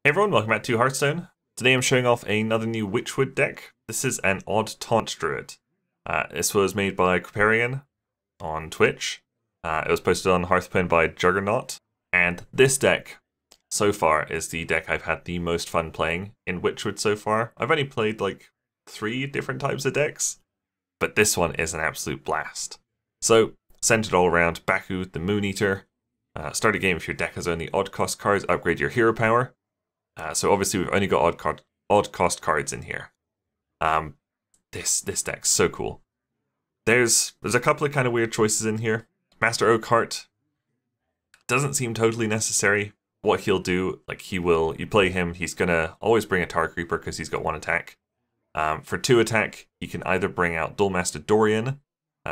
Hey everyone, welcome back to Hearthstone. Today I'm showing off another new Witchwood deck. This is an odd Taunt Druid. This was made by Kripp on Twitch. It was posted on Hearthstone by Juggernaut. And this deck, so far, is the deck I've had the most fun playing in Witchwood so far. I've only played like 3 different types of decks, but this one is an absolute blast. So, centered all around Baku, the Moon Eater. Start a game if your deck has only odd cost cards, upgrade your hero power. So obviously we've only got odd cost cards in here. This deck's so cool. There's a couple of kind of weird choices in here. Master Oakheart doesn't seem totally necessary. What he'll do, like you play him, he's gonna always bring a Tar Creeper because he's got 1 attack. For 2 attack, he can either bring out Duelmaster Dorian,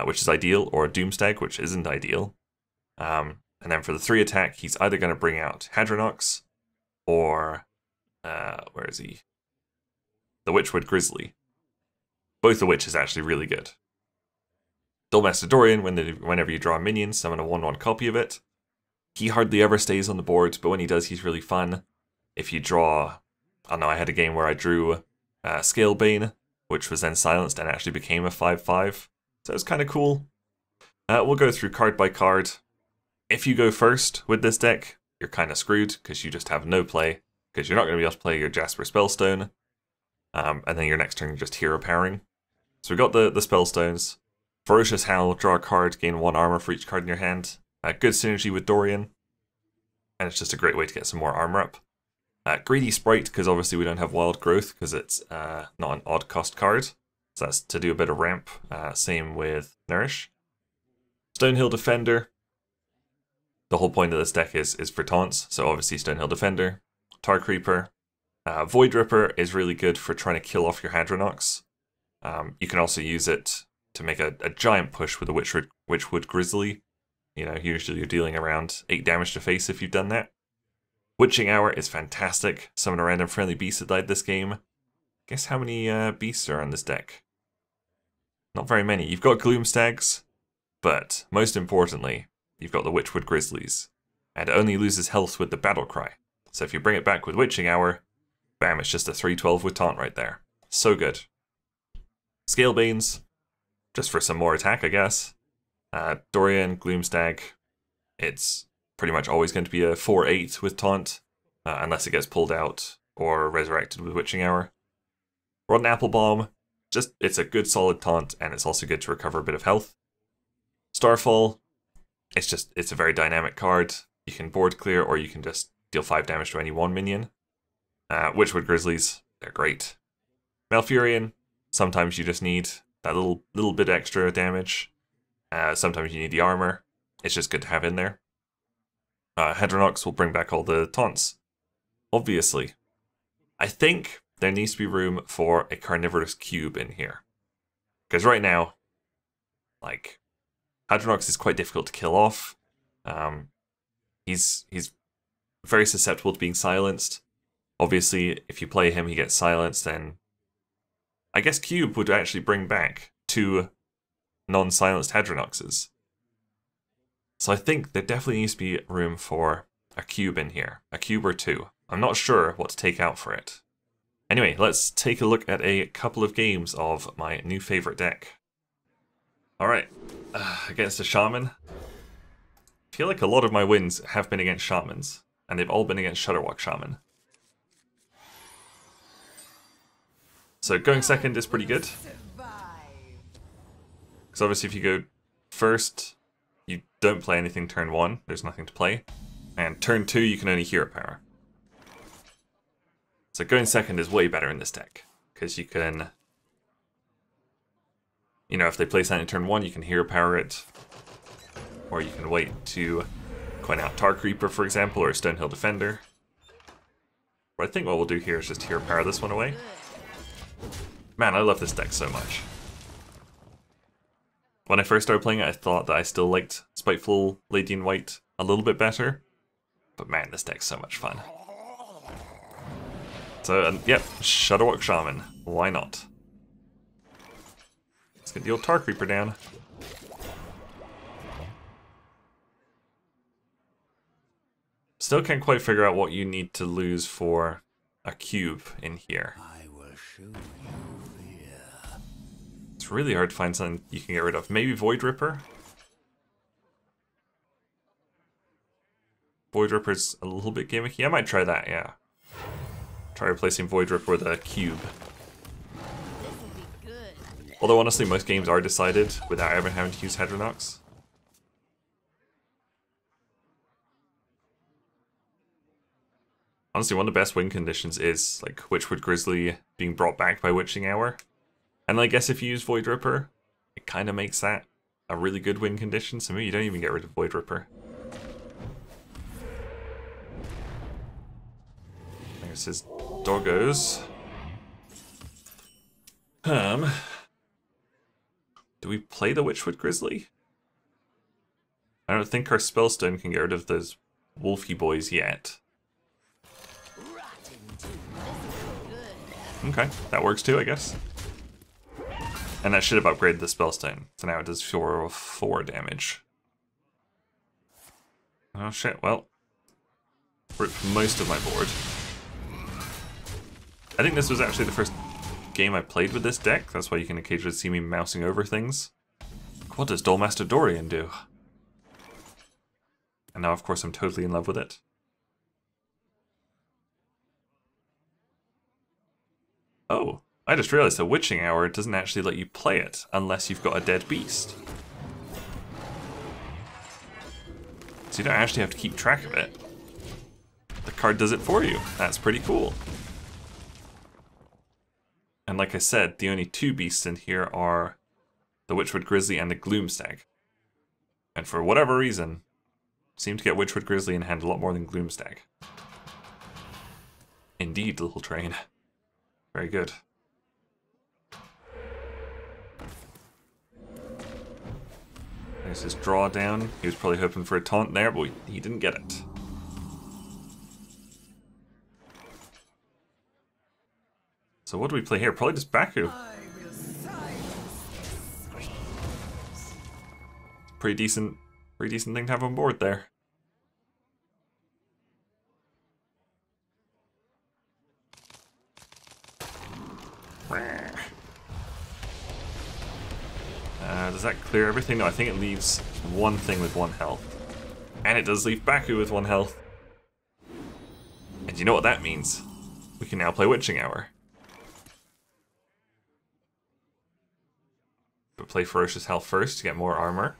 which is ideal, or Doomstag, which isn't ideal. And then for the 3 attack, he's either gonna bring out Hadronox, or where is he? The Witchwood Grizzly. Both the Witch is actually really good. Duelmaster Dorian, whenever you draw a minion, summon a 1/1 copy of it. He hardly ever stays on the board, but when he does, he's really fun. If you draw, I don't know, I had a game where I drew Scalebane, which was then silenced and actually became a 5/5. So it was kind of cool. We'll go through card by card. If you go first with this deck, you're kind of screwed because you just have no play. Because you're not going to be able to play your Jasper Spellstone, and then your next turn you're just hero powering. So we got the Spellstones. Ferocious Howl, draw a card, gain 1 armor for each card in your hand. Good synergy with Dorian, and it's just a great way to get some more armor up. Greedy Sprite, because obviously we don't have Wild Growth, because it's not an odd cost card. So that's to do a bit of ramp, same with Nourish. Stonehill Defender. The whole point of this deck is for taunts, so obviously Stonehill Defender. Tar Creeper. Void Ripper is really good for trying to kill off your Hadronox. You can also use it to make a giant push with a Witchwood Grizzly. You know, usually you're dealing around 8 damage to face if you've done that. Witching Hour is fantastic. Summon a random friendly beast that died this game. Guess how many beasts are on this deck? Not very many. You've got Gloomstags, but most importantly, you've got the Witchwood Grizzlies. And it only loses health with the Battle Cry. So if you bring it back with Witching Hour, bam, it's just a 3/12 with Taunt right there. So good. Scalebanes, just for some more attack, I guess. Dorian, Gloomstag, it's pretty much always going to be a 4/8 with Taunt, unless it gets pulled out or resurrected with Witching Hour. Rotten Applebaum, just it's a good solid Taunt, and it's also good to recover a bit of health. Starfall, it's a very dynamic card. You can board clear, or you can just deal 5 damage to any 1 minion. Witchwood Grizzlies, they're great. Malfurion, sometimes you just need that little bit extra damage. Sometimes you need the armor. It's just good to have in there. Hadronox will bring back all the taunts. Obviously. I think there needs to be room for a carnivorous cube in here. Because right now, like, Hadronox is quite difficult to kill off. He's very susceptible to being silenced. Obviously, if you play him, he gets silenced, then I guess Cube would actually bring back 2 non-silenced Hadronoxes. So I think there definitely needs to be room for a cube in here. A cube or 2. I'm not sure what to take out for it. Anyway, let's take a look at a couple of games of my new favorite deck. Alright, against a Shaman. I feel like a lot of my wins have been against Shamans, and they've all been against Shudderwock Shaman. So going second is pretty good. Because obviously if you go first, you don't play anything turn 1, there's nothing to play. And turn 2, you can only hero power. So going second is way better in this deck. Because you can, you know, if they play something turn 1, you can hero power it. Or you can wait to coin out Tar Creeper, for example, or Stonehill Defender. But I think what we'll do here is just hero power this one away. Man, I love this deck so much. When I first started playing it, I thought that I still liked Spiteful Lady in White a little bit better. But man, this deck's so much fun. So, yep, Shudderwock Shaman. Why not? Let's get the old Tar Creeper down. Still can't quite figure out what you need to lose for a cube in here. I will show you fear. It's really hard to find something you can get rid of. Maybe Void Ripper? Void Ripper's a little bit gimmicky. I might try that, yeah. Try replacing Void Ripper with a cube. Although honestly, most games are decided without ever having to use Hedronox. Honestly, one of the best win conditions is like Witchwood Grizzly being brought back by Witching Hour. And I guess if you use Void Ripper, it kind of makes that a really good win condition, so maybe you don't even get rid of Void Ripper. There's his doggos. Do we play the Witchwood Grizzly? I don't think our Spellstone can get rid of those wolfy boys yet. Okay, that works too, I guess. And that should have upgraded the Spellstone, so now it does 4 damage. Oh shit, well. Ripped most of my board. I think this was actually the first game I played with this deck, that's why you can occasionally see me mousing over things. What does Duelmaster Dorian do? And now of course I'm totally in love with it. Oh, I just realized that Witching Hour doesn't actually let you play it unless you've got a dead beast. So you don't actually have to keep track of it. The card does it for you. That's pretty cool. And like I said, the only 2 beasts in here are the Witchwood Grizzly and the Gloomstag. And for whatever reason, seem to get Witchwood Grizzly in hand a lot more than Gloomstag. Indeed, little train. Very good. There's his drawdown. He was probably hoping for a taunt there, but he didn't get it. So what do we play here? Probably just Baku. Pretty decent thing to have on board there. Does that clear everything? No, I think it leaves one thing with 1 health. And it does leave Baku with 1 health. And you know what that means? We can now play Witching Hour. But play Ferocious Health first to get more armor.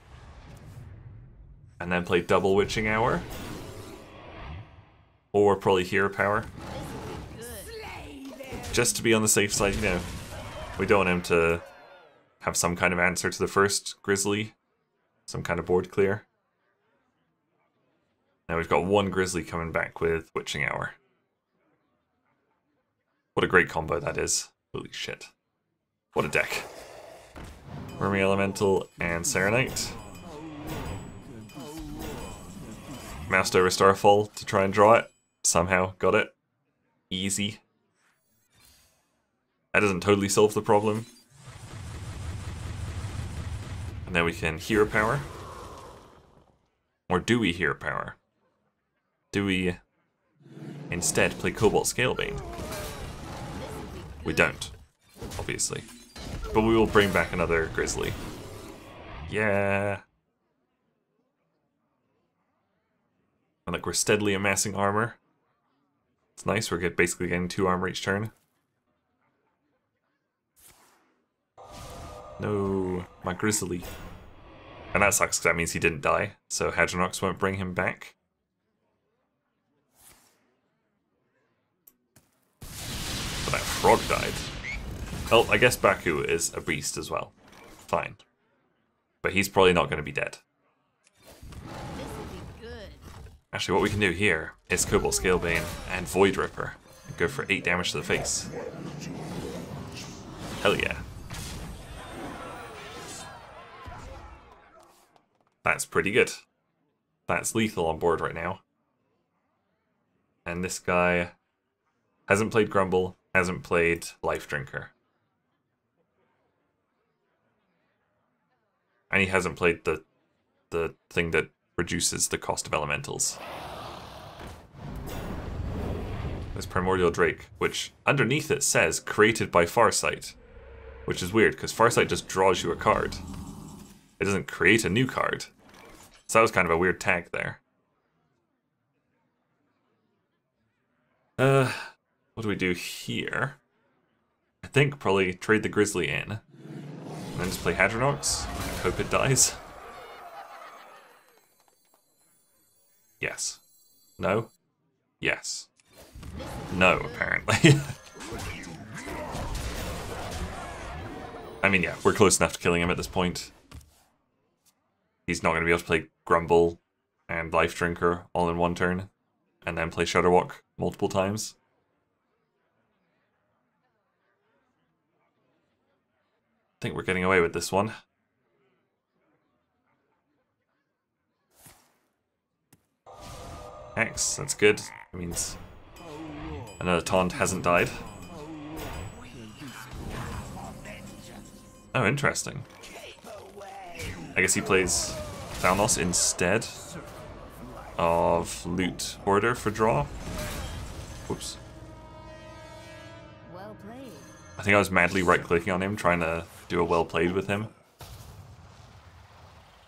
And then play double Witching Hour. Or probably Hero Power. Just to be on the safe side, you know. We don't want him to have some kind of answer to the first Grizzly. Some kind of board clear. Now we've got 1 Grizzly coming back with Witching Hour. What a great combo that is. Holy shit. What a deck. Wormy Elemental and Serenite. Moused over Starfall to try and draw it. Somehow got it. Easy. That doesn't totally solve the problem. And then we can Hero Power. Or do we Hero Power? Do we instead play Cobalt Scalebane? We don't, obviously. But we will bring back another Grizzly. Yeah. And like we're steadily amassing armor. It's nice, we're basically getting 2 armor each turn. No, my Grizzly. And that sucks because that means he didn't die, so Hedronox won't bring him back. But that frog died. Oh, I guess Baku is a beast as well. Fine. But he's probably not going to be dead. Actually, what we can do here is Cobalt Scalebane and Void Ripper. And go for 8 damage to the face. Hell yeah. That's pretty good. That's lethal on board right now. And this guy hasn't played Grumble, hasn't played Life Drinker. And he hasn't played the thing that reduces the cost of elementals. This Primordial Drake, which underneath it says created by Farsight, which is weird because Farsight just draws you a card. It doesn't create a new card. So that was kind of a weird tag there. What do we do here? I think probably trade the Grizzly in. And then just play Hadronox. Hope it dies. Yes. No? Yes. No, apparently. I mean, yeah, we're close enough to killing him at this point. He's not going to be able to play Grumble and Life Drinker all in one turn, and then play Shudderwock multiple times. I think we're getting away with this one. X, that's good. That means another taunt hasn't died. Oh, interesting. I guess he plays Thalnos instead of Loot Order for draw. Whoops. Well played. I think I was madly right-clicking on him, trying to do a well played with him.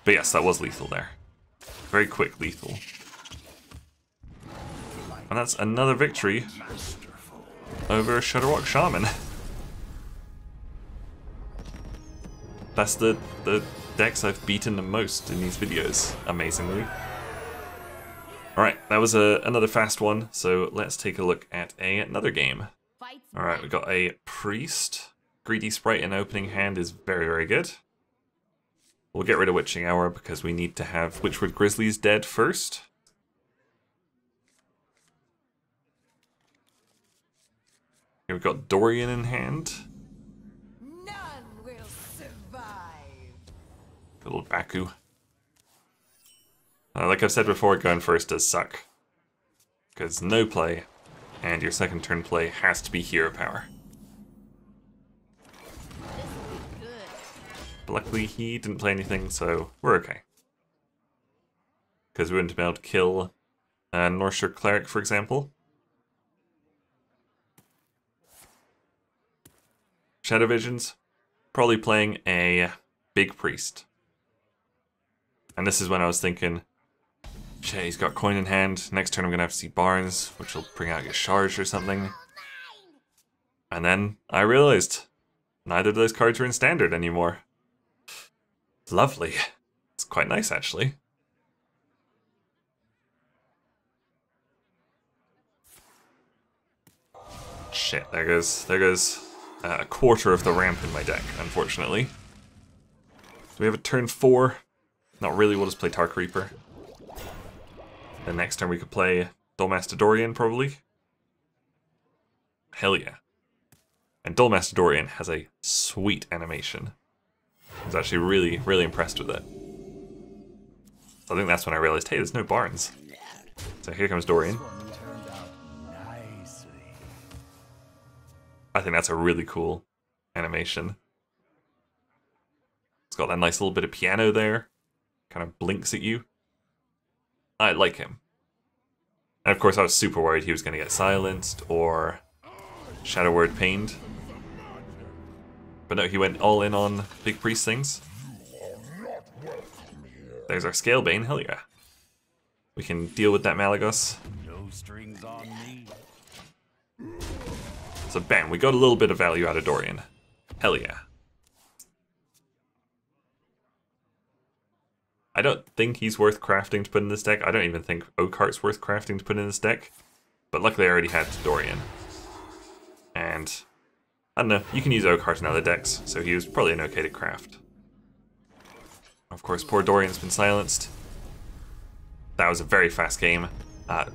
But yes, that was lethal there. Very quick lethal. And that's another victory over Shudderwock Shaman. That's the decks I've beaten the most in these videos, amazingly. Alright, that was another fast one, so let's take a look at another game. Alright, we got a Priest. Greedy Sprite in opening hand is very, very good. We'll get rid of Witching Hour because we need to have Witchwood Grizzlies dead first. Here we've got Dorian in hand. None will survive. Good little Baku. Like I've said before, going first does suck. Because no play, and your second turn play has to be hero power. But luckily he didn't play anything, so we're okay. Because we wouldn't be able to kill Northshire Cleric, for example. Shadow Visions, probably playing a big Priest. And this is when I was thinking, shit, he's got coin in hand. Next turn I'm going to have to see Barnes, which will bring out Yasharge or something. And then I realized neither of those cards are in Standard anymore. Lovely. It's quite nice, actually. Shit, there goes a quarter of the ramp in my deck, unfortunately. Do we have a turn 4? Not really, we'll just play Tark Reaper. The next turn we could play Dullmaster Dorian, probably. Hell yeah. And Dullmaster Dorian has a sweet animation. I was actually really, really impressed with it. So I think that's when I realized, hey, there's no Barnes. So here comes Dorian. I think that's a really cool animation. It's got that nice little bit of piano there. Kind of blinks at you. I like him. And of course I was super worried he was going to get silenced or Shadow Word pained. But no, he went all in on big priest things. There's our Scalebane, hell yeah. We can deal with that Malagos. No strings on me. So bam, we got a little bit of value out of Dorian. Hell yeah. I don't think he's worth crafting to put in this deck. I don't even think Oakheart's worth crafting to put in this deck. But luckily I already had Dorian. And I don't know, you can use Oakheart in other decks, so he was probably an okay to craft. Of course, poor Dorian's been silenced. That was a very fast game.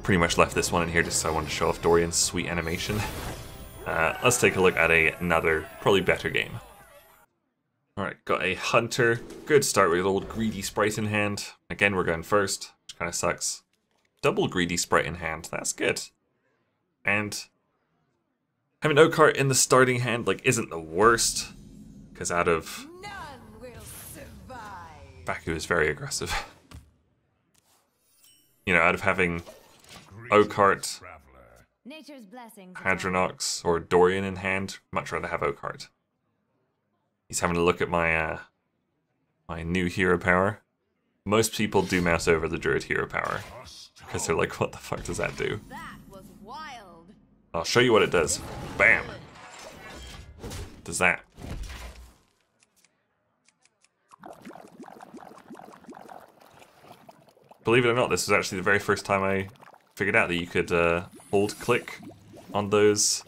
Pretty much left this one in here just so I wanted to show off Dorian's sweet animation. Let's take a look at another, probably better game. Alright, got a Hunter. Good start with old Greedy Sprite in hand. Again, we're going first, which kind of sucks. Double Greedy Sprite in hand, that's good. And having Oakheart in the starting hand, like, isn't the worst. Because out of... None will survive. Baku is very aggressive. You know, out of having Oakheart, Nature's blessings. Hadronox or Dorian in hand. Much rather have Oakheart. He's having a look at my my new hero power. Most people do mouse over the Druid hero power because they're like, what the fuck does that do? That was wild. I'll show you what it does. Bam! Does that. Believe it or not, this was actually the very first time I figured out that you could hold click on those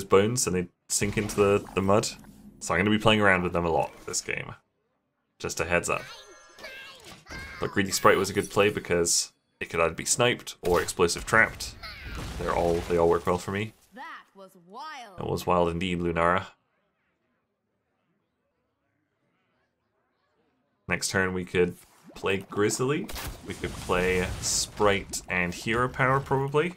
bones and they sink into the mud. So I'm going to be playing around with them a lot this game. Just a heads up. But Greedy Sprite was a good play because it could either be sniped or explosive trapped. They all work well for me. That was wild. It was wild indeed, Lunara. Next turn we could play Grizzly. We could play Sprite and Hero Power probably.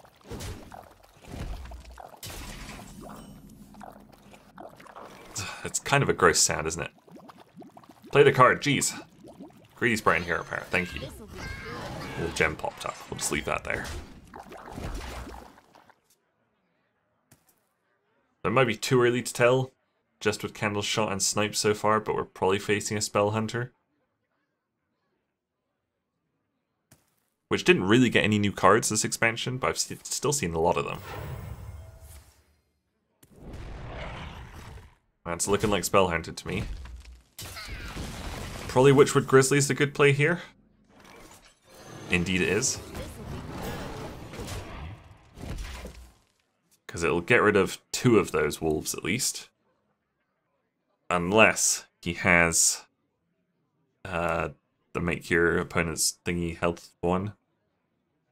It's kind of a gross sound, isn't it? Play the card, jeez. Greedy Sprite and Hero Power, thank you. A little gem popped up, we'll just leave that there. It might be too early to tell, just with Candle Shot and Snipe so far, but we're probably facing a Spell Hunter. Which didn't really get any new cards this expansion, but I've still seen a lot of them. That's looking like Spell Hunter to me. Probably Witchwood Grizzly is a good play here. Indeed it is. Because it'll get rid of 2 of those wolves at least. Unless he has the make your opponent's thingy health 1.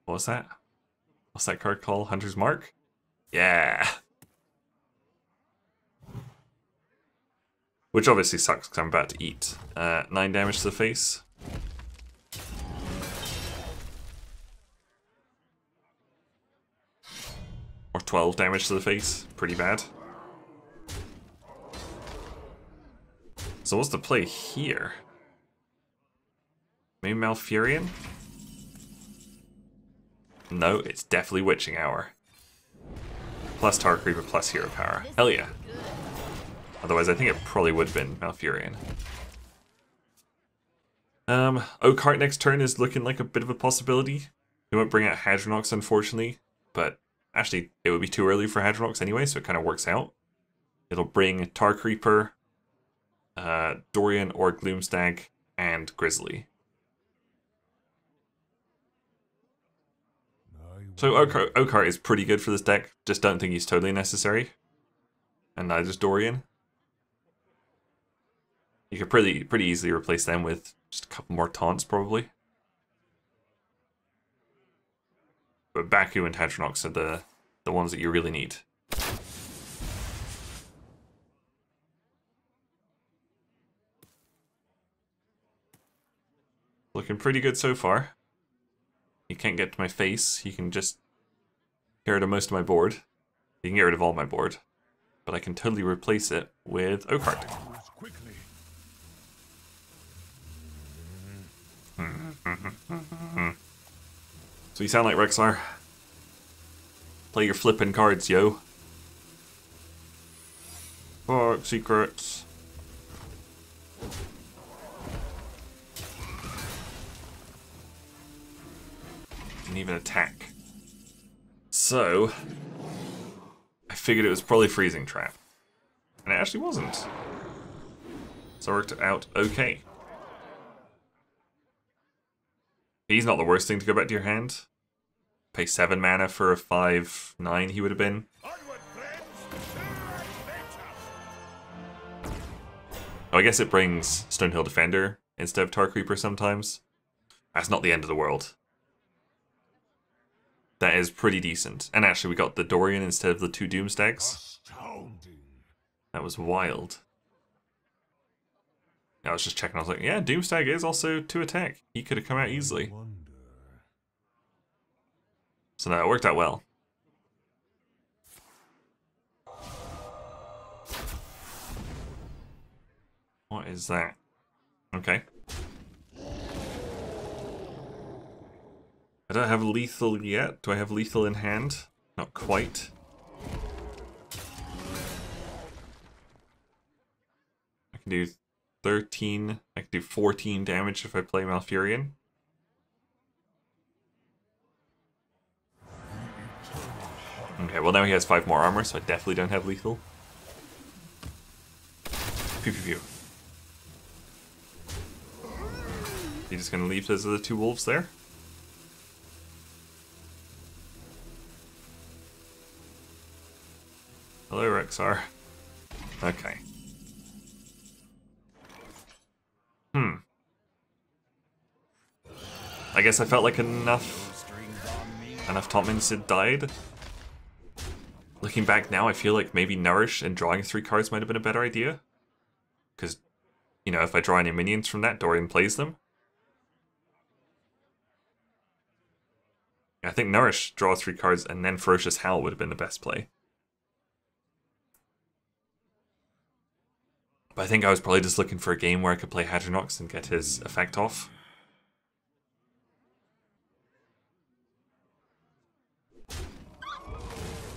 What was that? What's that card called? Hunter's Mark? Yeah! Which obviously sucks because I'm about to eat. 9 damage to the face. Or 12 damage to the face. Pretty bad. So what's the play here? Maybe Malfurion? No, it's definitely Witching Hour. Plus Tar Creeper plus Hero Power. Hell yeah. Otherwise I think it probably would have been Malfurion. Oakheart next turn is looking like a bit of a possibility. He won't bring out Hadronox unfortunately, but actually it would be too early for Hadronox anyway, so it kind of works out. It'll bring Tar Creeper, Dorian or Gloomstag, and Grizzly. So Oakheart is pretty good for this deck, just don't think he's totally necessary. And neither is Dorian. You could pretty easily replace them with just a couple more taunts probably. But Baku and Hadronox are the ones that you really need. Looking pretty good so far. He can't get to my face, he can just get rid of most of my board. He can get rid of all my board. But I can totally replace it with Oakheart. So you sound like Rexar. Play your flippin' cards, yo. Fuck secrets. And even attack. So I figured it was probably Freezing Trap. And it actually wasn't. So it worked out okay. He's not the worst thing to go back to your hand. Pay 7 mana for a 5/9 he would have been. Oh, I guess it brings Stonehill Defender instead of Tar Creeper sometimes. That's not the end of the world. That is pretty decent. And actually we got the Dorian instead of the 2 Doomstags. That was wild. I was just checking, I was like, yeah, Doomstag is also 2 attack. He could have come out easily. So no, it worked out well. What is that? Okay. I don't have lethal yet. Do I have lethal in hand? Not quite. I can do 13. I can do 14 damage if I play Malfurion. Okay, well now he has 5 more armor, so I definitely don't have lethal. Pew pew pew. You're just gonna leave those other 2 wolves there? Hello, Rexar. Okay. I guess I felt like enough taunt minions had died. Looking back now, I feel like maybe Nourish and drawing 3 cards might have been a better idea. Because, you know, if I draw any minions from that, Dorian plays them. I think Nourish, draw 3 cards, and then Ferocious Howl would have been the best play. But I think I was probably just looking for a game where I could play Hadronox and get his effect off.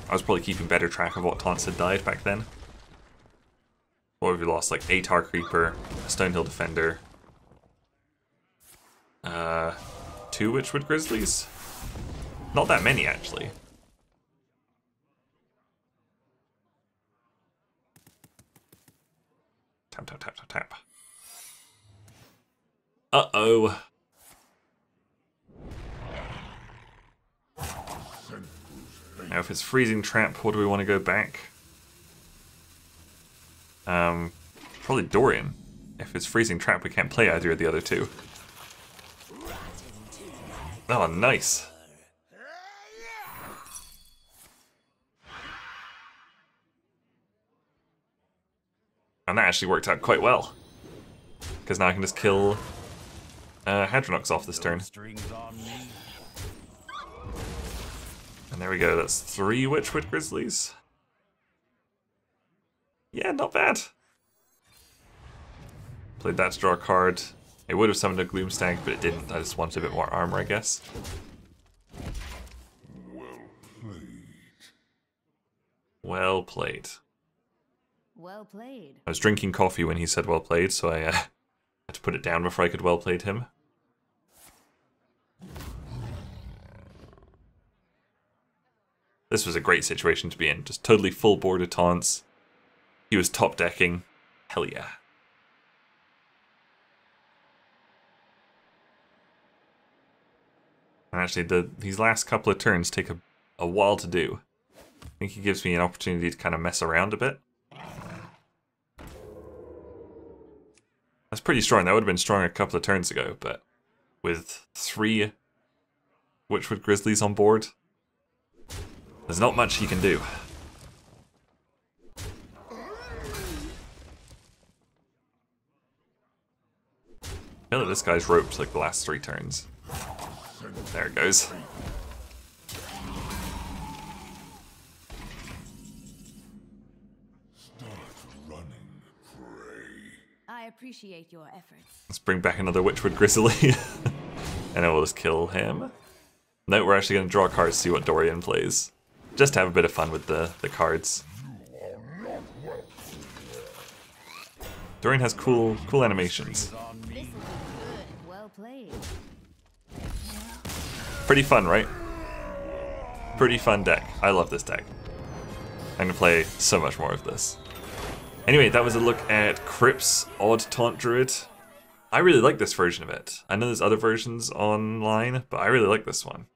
I was probably keeping better track of what taunts had died back then. What have we lost? Like a Tar Creeper, a Stonehill Defender, 2 Witchwood Grizzlies. Not that many, actually. Tap, tap, tap, tap, tap. Uh-oh. Now, if it's Freezing Trap, what do we want to go back? Probably Dorian. If it's Freezing Trap, we can't play either of the other 2. Oh, nice. And that actually worked out quite well. Because now I can just kill Hadronox off this turn. And there we go, that's 3 Witchwood Grizzlies. Yeah, not bad. Played that to draw a card. It would have summoned a Gloomstag, but it didn't. I just wanted a bit more armor, I guess. Well played. Well played. I was drinking coffee when he said well played, so I had to put it down before I could well played him. This was a great situation to be in. Just totally full board of taunts. He was top decking. Hell yeah. And actually, these last couple of turns take a while to do. I think he gives me an opportunity to kind of mess around a bit. That's pretty strong. That would have been strong a couple of turns ago, but with 3 Witchwood Grizzlies on board, there's not much he can do. I feel like this guy's roped like the last 3 turns. There it goes. I appreciate your efforts. Let's bring back another Witchwood Grizzly. And then we'll just kill him. No, we're actually going to draw cards to see what Dorian plays. Just to have a bit of fun with the cards. Dorian has cool animations. This will be good. Well played. Pretty fun, right? Pretty fun deck. I love this deck. I'm going to play so much more of this. Anyway, that was a look at Kripp's Odd Taunt Druid. I really like this version of it. I know there's other versions online, but I really like this one.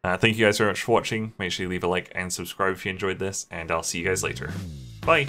Thank you guys very much for watching. Make sure you leave a like and subscribe if you enjoyed this, and I'll see you guys later. Bye!